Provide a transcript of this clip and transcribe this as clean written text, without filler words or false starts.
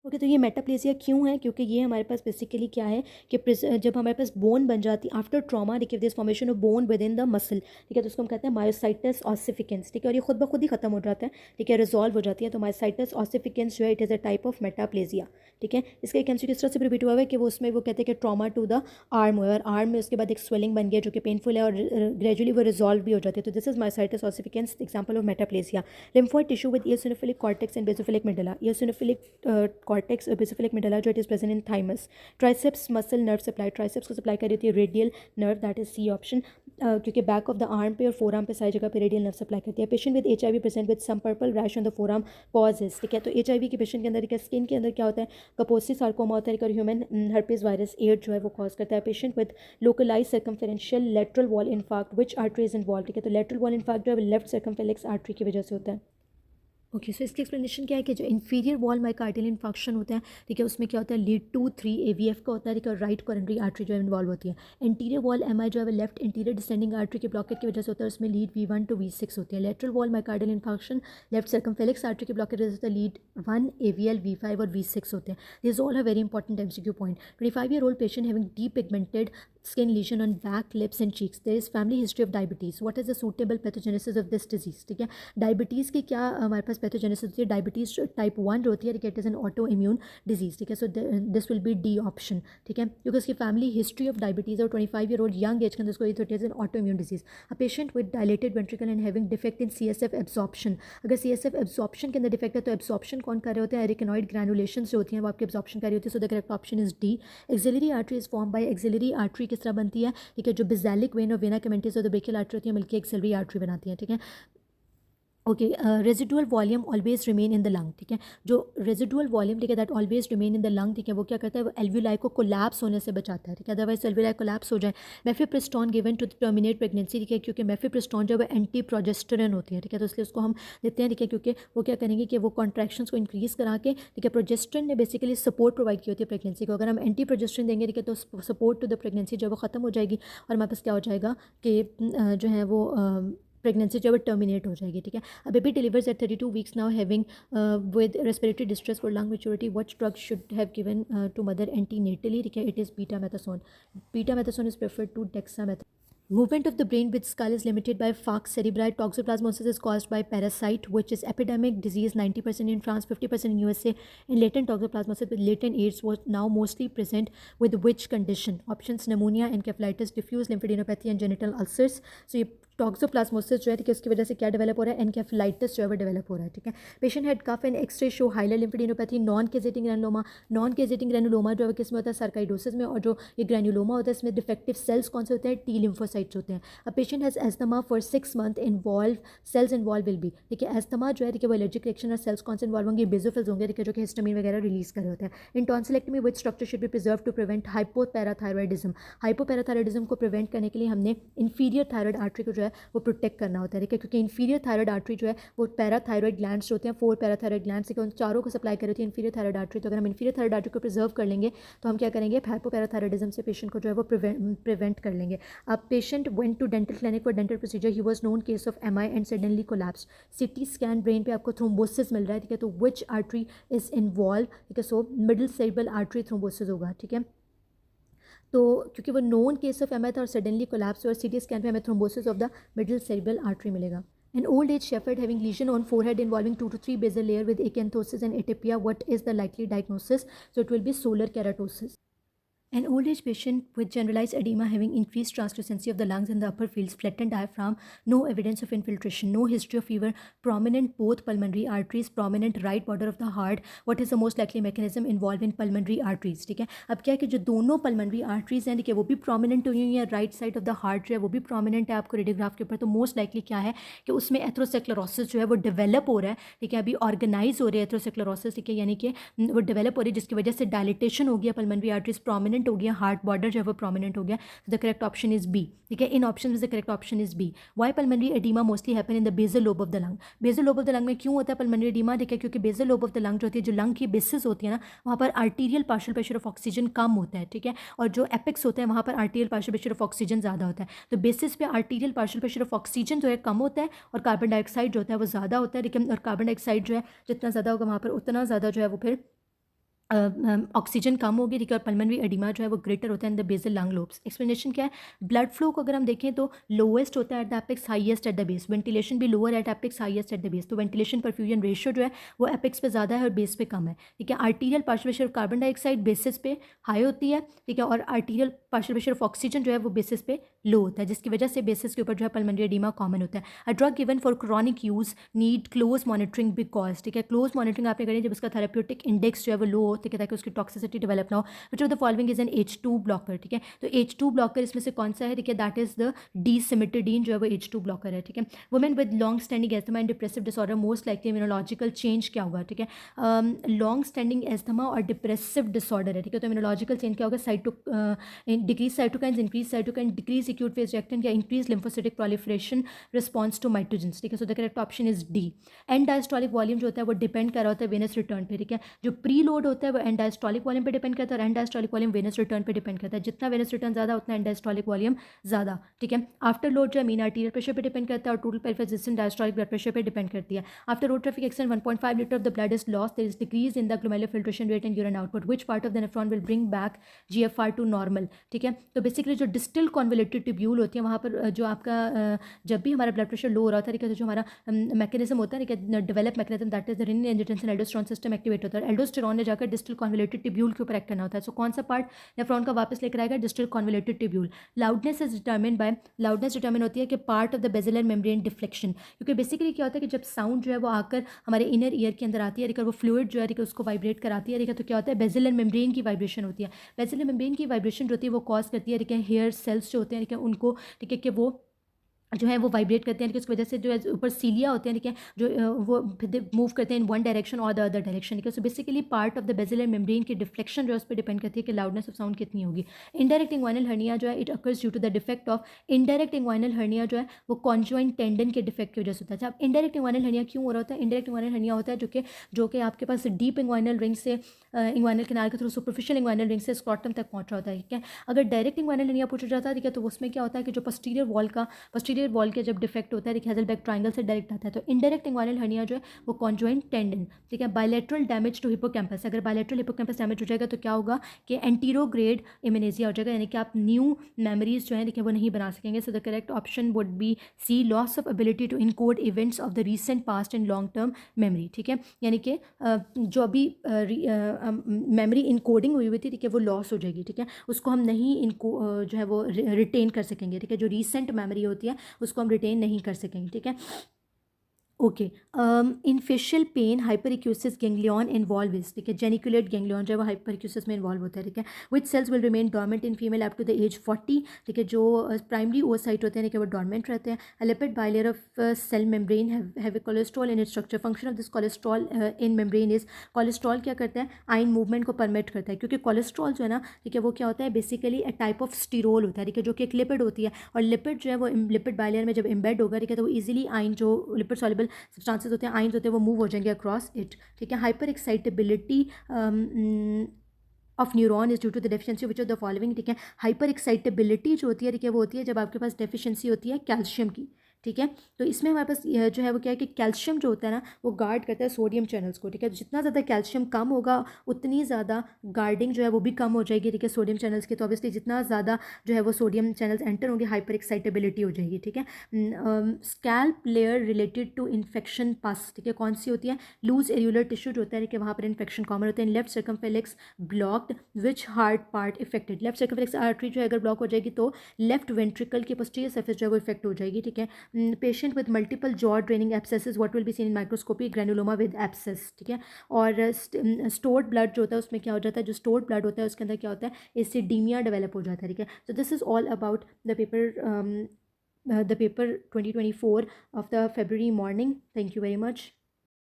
Okay, तो ये मेटाप्लेसिया क्यों है? क्योंकि ये हमारे पास बेसिकली क्या है कि जब हमारे पास बोन बन जाती है आफ्टर ट्रॉमा, देखिए this formation of bone with in the muscle, ठीक है, तो उसको हम कहते हैं मायोसाइटस ऑसिफिकेंस, ठीक है, और ये खुद ब खुद ही खत्म हो जाता है, ठीक है, रिजॉल्व हो जाती है। तो मायोसाइटस ऑसिफिकेंस जो है it is a type of metaplasia, ठीक है। इसका एक एमसीक्यू किस तरह से रिपीट हुआ है कि वो उसमें वो कहते हैं कि ट्रॉमा टू द आर्म हुआ और आर्म में उसके बाद एक स्वेलिंग बन गया जो कि पेनफुल है और ग्रेजुअली वो रिजॉल्व भी हो जाती है। तो this is myositis ossificans example of metaplasia. Lymphoid tissue with eosinophilic cortex and basophilic medulla. Eosinophilic cortex और basophilic medulla जो it is present in thymus. Triceps muscle nerve supply. Triceps को supply कर रही होती है radial nerve, that is C option. क्योंकि back of the arm पे और फोर आर्म पे सारी जगह पे रेडियल नर्व सप्लाई करती है। Patient with HIV present with some purple rash on the forearm causes, ठीक है। तो HIV के पेशेंट के अंदर क्या स्किन के अंदर क्या होता है, कपोसी सार्कोमा होता है और ह्यूमन हर्पीज वायरस एड जो है वो कॉज करता है। Patient with localized circumferential lateral wall infarct which artery is involve, ठीक है। तो लेटरल वॉल इन्फार्क्ट जो है लेफ्ट सर्कमफेलेक्स आर्टरी की वजह से होता है। ओके, सो इसकी एक्सप्लेनेशन क्या है कि जो इन्फीरियर वॉल माइकार्डियल इन्फेक्शन होता है, ठीक है, उसमें क्या होता है लीड 2-3 AVF का होता है, ठीक है, राइट कोरोनरी आर्टरी जो है इन्वॉल्व होती है। एंटीरियर वॉल MI जो है लेफ्ट इंटीरियर डिसेंडिंग आर्टरी के ब्लॉकेज की वजह से होता है, उसमें लीड V1 to V6 होती है। Lateral wall myocardial infection left circumflex artery के ब्लॉकेज की वजह से होता है, लीड 1 AVL V5 और V6 होते हैं। दिस ऑल है very important MCQ point. 25-year-old patient having depigmented skin lesion on back, lips and cheeks. There is family history of diabetes. What is the suitable pathogenesis of this disease? ठीक है, diabetes की क्या हमारे पास pathogenesis होती है? Diabetes type 1 जो होती है, it is an auto immune disease, ठीक है। So this will be D option, ठीक है, क्योंकि उसकी फैमिली हिस्ट्री ऑफ डायबिटीज़ और 25-year-old यंग एज के अंदर उसको it is an auto immune disease. A patient with dilated ventricle and having defect in CSF absorption. अगर CSF एब्जॉर्प्शन के अंदर डिफेक्ट है तो एब्जॉर्प्शन कौन कर रहे होते हैं? एरिकनॉइड ग्रैनुलेशन जो होती हैं वो आपकी एब्जॉर्प्शन कर रही होती है। So the correct option is D। Axillary artery is form by axillary artery किस तरह बनती है, ठीक है, जो बेसिलिक वेन और वेना कैमेटिस और द ब्रेकियल आर्टरी होती है मिलकर एक्सिलरी आर्टरी बनाती है, ठीक है। Okay, residual volume always remain in the lung, ठीक है, जो रेजिडुअल वॉल्यूम, ठीक है, that always remain in the lung, ठीक है, वो क्या करता है, वो एल्व्यूलाई को कोलैप्स होने से बचाता है, ठीक है, अदरवाइज एल्व्यूलाई कोलैप्स हो जाए। मेफिप्रिस्टोन गिवन टू टर्मिनेट प्रेगनेंसी, ठीक है, क्योंकि मेफिप्रिस्टोन जो है एंटी प्रोजेस्टेरोन होती है, ठीक है, तो इसलिए उसको हम देते हैं, ठीक है, क्योंकि वो क्या करेंगे कि वो कॉन्ट्रैक्शंस को इंक्रीज करा के, ठीक है, प्रोजेस्टेरोन ने बेसिकली सपोर्ट प्रोवाइड की होती है प्रेगनेंसी को। अगर हम एंटी प्रोजेस्टेरोन देंगे, ठीक है, तो सपोर्ट टू द प्रेगनेंसी जो है वो खत्म हो जाएगी और हमारे पास क्या हो जाएगा कि जो है वो प्रेगनेंसी जो है टर्मिनेट हो जाएगी, ठीक है। A baby delivers at 32 weeks now having with respiratory distress for lung maturity, what drug should have given to mother antenatally, ठीक है, it is betamethasone. Betamethasone is preferred to dexamethasone. Movement of the brain with skull is limited by Fox cerebri. Toxoplasmosis is caused by parasite, which is epidemic disease, 90% in France, 50% in USA. In latent toxoplasmosis with latent AIDS was now mostly present with which condition? Options: pneumonia, encephalitis, diffuse lymphadenopathy and genital ulcers. So ये toxoplasmosis जो है, ठीक है, उसकी वजह से क्या develop हो रहा है? एनकेफलाइटिस जो है वो डेवलप हो रहा है, ठीक है। Patient had cough and X-ray shows hilar lymphadenopathy, non caseating granuloma. Non caseating granuloma जो है किस में होता है? सर्काइडोसिस में। और जो ये ग्रैनुलोमा होता है इसमें डिफेक्टिव सेल्स कौन से होते हैं? T लिम्फोसाइट्स होते हैं। A patient has asthma for 6 months involve cells involve will be, ठीक है, एस्थमा जो है, ठीक है, वो एलर्जिक रिएक्शन और सेल्स कौन से इन्वॉल्व होंगे? बेजोफिल्स होंगे, ठीक है, जो कि हिस्टामिन वगैरह रिलीज कर रहे होते हैं। In tonsillectomy which structure should be preserve to prevent hypoparathyroidism. Hypoparathyroidism को प्रिवेंट करने के लिए हमने इंफीरियर थायराइड आर्टरी को जो है वो प्रोटेक्ट करना होता है, ठीक है, क्योंकि इंफीरियर थायराइड आर्टरी जो है वो पैराथायरॉयड ग्लैंड्स होते हैं, 4 पैराथायरॉयड ग्लैंड्स, ठीक है, उन चारों को सप्लाई कर रही होती है इंफीरियर थायराइड आर्टरी। तो अगर हम इंफीरियर थायराइड आर्टरी को प्रिजर्व कर लेंगे तो हम क्या करेंगे? हाइपोपैराथायरॉयडिज्म से पेशेंट को जो है वो प्रिवेंट कर लेंगे। अब patient went to dental clinic for dental procedure, he was known case of MI and suddenly collapse. CT scan brain पे आपको थ्रोम्बोसिस मिल रहा है, ठीक है, तो विच आर्टरी इज इन्वॉल्व, ठीक है, so middle cerebral artery thrombosis होगा, ठीक है। तो क्योंकि वो नोन केस ऑफ MI था और सडनली कोलैप्स और CT स्कैन पे हमें thrombosis of the middle cerebral artery मिलेगा। An old age shepherd having lesion on forehead involving 2 to 3 basal layer with acanthosis and atopia, what is the likely diagnosis? So it will be solar keratosis. An old age patient with generalized edema having increased translucency of the lungs and the upper fields, flattened diaphragm, no evidence of infiltration, no history of fever, prominent both pulmonary arteries, prominent right border of the heart. What is the most likely mechanism involved in pulmonary arteries? ठीक है, अब क्या है कि जो दोनों pulmonary arteries हैं, ठीक है, वो भी प्रोमिनेंट हुई हुई है, right side of the heart जो है वो भी प्रोमिनेंट है आपको रेडियोग्राफ के ऊपर। तो मोस्ट लाइकली क्या है कि उसमें एथ्रोसेक्लेरोसिस जो है वो डेवलप हो रहा है, ठीक है, अभी ऑर्गेनाइज हो रही है एथ्रोसेक्लेरोसिस, ठीक है, यानी कि वो डेवलप हो रही है जिसकी वजह से डायलिटेशन हो गया, पल्मनरी आर्टरीज प्रोमिनेंट हो गया, हार्ट बॉर्डर जो है वो प्रोमिनेंट हो गया। The correct option is B, ठीक है, इन ऑप्शन में the correct option is B. Why pulmonary oedema mostly happen in the basal lobe of the lung? Basal lobe of the lung में क्यों होता है पल्मनरी एडीमा? ठीक है, क्योंकि basal lobe of the lung जो होती है, जो लंग की बेसिस होती है ना, वहाँ पर arterial partial pressure of oxygen कम होता है, ठीक है, और जो एपेक्स होता है वहाँ पर arterial partial pressure of oxygen ज़्यादा होता है। तो बेसिस पे arterial partial pressure of oxygen जो है कम होता है और कार्बन डाइऑक्साइड जो होता है वो ज़्यादा होता है, लेकिन और कार्बन डाइऑक्साइड जो है जितना ज़्यादा होगा वहाँ पर उतना ज़्यादा जो है वो फिर ऑक्सीजन कम होगी, ठीक है, और पल्मोनरी एडिमा जो है वो ग्रेटर होता है in the basal lung lobes. Explanation क्या है? ब्लड फ्लो को अगर हम देखें तो लोएस्ट होता है at the apex, highest at the base. Ventilation भी lower at apex, highest at the base. तो वेंटिलेशन परफ्यूजन रेशियो जो है वो एपेक्स पे ज़्यादा है और बेस पे कम है, ठीक है। Arterial partial pressure of carbon dioxide basis पे हाई होती है, ठीक है, और arterial partial pressure of oxygen जो है वो बेसिस पे लो होता है, जिसकी वजह से बेसिस के ऊपर जो है पल्मोनरी एडिमा कॉमन होता है। A drug given for chronic use need close monitoring because, ठीक है, क्लोज मॉनिटरिंग आपने करें जब उसका थेरेप्यूटिक इंडेक्स जो है वो लो हो, ठीक है, ताकि उसकी टॉक्सिसिटी डेवलप ना हो। विच of the following is an H2 blocker, ठीक है। तो H2 ब्लॉकर इसमें से कौन सा है, ठीक है, दैट इज द डीसिमिटिडीन जो है वो H2 ब्लॉकर है, ठीक है। Women with long standing asthma and depressive disorder most likely immunological change क्या होगा, ठीक है। लॉन्ग स्टैंडिंग एस्थमा और डिप्रेसिव डिसऑर्डर है, ठीक है, तो इम्यूनोलॉजिकल चेंज क्या होगा? Decrease cytokines, increase cytokine, decrease acute phase reactant या increase lymphocytic proliferation response to mitogens, ठीक है। So the correct option is D. And diastolic volume जो होता है वो डिपेंड कर रहा होता है वेनस रिटर्न पे, ठीक है। जो प्री लोड होता है वो एंड डायस्टोलिक वॉल्यूम पे डिपेंड करता है और and diastolic volume Venus return पे डिपेंड करता है। जितना वेनस रिटर्न ज़्यादा उतना एंड डायस्टोलिक वॉल्यूम ज़्यादा, ठीक है। आफ्टर लोड जो है मीन आर्टीरियल प्रेशर पे डिपेंड करता है और total peripheral resistance diastolic blood pressure पे डिपेंड करती है। After road traffic accident 1.5 litre of the blood is lost, there is decrease in the glomerular filtration rate and urine output. Which part of the nephron will bring back GFR to normal, ठीक है। तो basically जो distal convoluted tubule होती है वहाँ पर जो आपका जब भी हमारा ब्लड प्रेशर लो हो रहा था, ठीक है, तो जो हमारा मैकेनिज्म होता है, ठीक है, develop mechanism, that is the renin angiotensin aldosterone system activate होता है। एल्डोस्टेरोन ने जाकर डिस्टल कॉन्वोल्यूटेड ट्यूब्यूल के ऊपर एक्ट करना होता है। सो कौन सा पार्ट नेफ्रॉन का वापस लेकर आएगा? Distal convoluted tubule. Loudness is determine bye, loudness determine होती है कि part of the basilar membrane deflection, क्योंकि बेसिकली क्या होता है कि जब साउंड जो है वो आकर हमारे इनर ईयर के अंदर आती है, ठीक है, वो फ्लूइड जो है, ठीक है, उसको वाइब्रेट कराती है, ठीक है, तो क्या होता है? बेसिलर मेम्ब्रेन की वाइब्रेशन होती है। बेसिलर मेम्ब्रेन की वाइब्रेशन जो होती है वो कॉज करती है, ठीक है, हेयर सेल्स जो होते हैं, ठीक है, उनको, ठीक है, कि वो जो है वो वाइब्रेट करते हैं, उसकी वजह से जो है ऊपर सीलिया होते हैं, ठीक है, जो वो मूव करते हैं इन वन डायरेक्शन और द अदर डायरेक्शन, ठीक है। So basically part of the basilar membrane की डिफ्लेक्शन जो है उस पर डिपेंड करती है कि लाउडनेस ऑफ साउंड कितनी होगी। इनडायरेक्ट इंग्वाइनल हर्निया जो है it occurs due to the defect of, indirect inguinal hernia जो है वो कॉन्जॉइंट टेंडन के डिफेक्ट की वजह से होता है। अब इनडायरेक्ट इंग्वाइनल हर्निया क्यों हो रहा होता है? इनडायरेक्ट इंग्वाइनल हर्निया होता है जो कि आपके पास डीप इंग्वाइनल रिंग से इंग्वाइनल किनारे के थ्रू सुपरफिशियल इंग्वाइनल रिंग से स्क्रॉटम तक पहुंच रहा होता है, ठीक है। अगर डायरेक्ट इंग्वाइनल हर्निया पूछा जाता है, ठीक है, तो उसमें क्या होता है कि जो पोस्टीरियर वॉल के जब डिफेक्ट होता है, हेज़लबैक ट्रायंगल से डायरेक्ट आता है। तो इनडायरेक्ट इंग्वाइनल हर्निया जो है वो कॉन्जॉइंट टेंडन, ठीक है। बायलैटरल डैमेज टू हिपोकैम्पस, अगर बायलैटरल हिपोकैम्पस डैमेज हो जाएगा तो क्या होगा कि एंटीरोग्रेड इमेनेजिया हो जाएगा, यानी कि आप न्यू मेमोरीज जो है, देखिए, वो नहीं बना सकेंगे। So the correct option would be C, loss of ability to encode events of the recent past and long term memory, ठीक है। यानी कि जो अभी मेमोरी इनकोडिंग हुई हुई थी, ठीक है, वो लॉस हो जाएगी, ठीक है, उसको हम नहीं इनको जो है वो रिटेन कर सकेंगे, ठीक है। जो रीसेंट मेमोरी होती है उसको हम रिटेन नहीं कर सकेंगे, ठीक है। Okay, in facial pain hyperacusis ganglion involve is, ठीक है, जेनिकुलेट गैंग्लियन जो है वो हाइपर एक्यूसिस में इन्वॉल्व होता है, ठीक है। Which cells will remain dormant in female up to the age 40, ठीक है, जो प्राइमरी ओसाइट होते हैं, ठीक है, वो डॉर्मेंट रहते हैं। A lipid bilayer of cell membrane have a cholesterol in it structure. Function of this cholesterol in membrane is, cholesterol क्या करता है? आयन मूवमेंट को परमिट करता है, क्योंकि कोलेस्ट्रॉल जो है ना, ठीक है, वो क्या होता है? Basically A type of sterol होता है, ठीक है, जो कि एक लिपिड होती है, और लिपिड जो है वो लिपिड बाइलेयर में जब इम्बेड होगा, ठीक है, तो वो ईजिली आयन जो लिपिड सॉल्युबल सब्सटेंसेस होते हैं, आयंस होते हैं, वो मूव हो जाएंगे अक्रॉस इट, ठीक है। Hyperexcitability of neuron is due to the deficiency which of the following, ठीक है। हाइपर एक्साइटेबिलिटी जो होती है, ठीक है, वो होती है जब आपके पास डेफिशिएंसी होती है कैल्शियम की, ठीक है। तो इसमें हमारे पास जो है वो क्या है कि कैल्शियम जो होता है ना वो गार्ड करता है सोडियम चैनल्स को, ठीक है। जितना ज़्यादा कैल्शियम कम होगा उतनी ज़्यादा गार्डिंग जो है वो भी कम हो जाएगी, ठीक है, सोडियम चैनल्स की। तो ऑब्वियसली जितना ज़्यादा जो है वो सोडियम चैनल्स एंटर होंगे हाइपर एक्साइटेबिलिटी हो जाएगी, ठीक है। Scalp layer related to infection pus, ठीक है, कौन सी होती है? लूज एरियुलर टिश्यू जो होता है, ठीक है, वहाँ पर इन्फेक्शन कॉमन होते हैं। Left circumflex blocked, which heart part affected? Left circumflex artery जो है अगर ब्लॉक हो जाएगी तो लेफ्ट वेंट्रिकल की पोस्टीरियर सरफेस जो है वो इफेक्ट हो जाएगी, ठीक है। Patient with multiple jaw draining abscesses what will be seen in microscopy? Granuloma with abscess, ठीक है। और स्टोर्ड ब्लड जो होता है उसमें क्या हो जाता है? जो स्टोर्ड ब्लड होता है उसके अंदर क्या होता है? एसिडीमिया डेवलप हो जाता है, ठीक है। So this is all about the paper 2024 of the February morning. Thank you very much.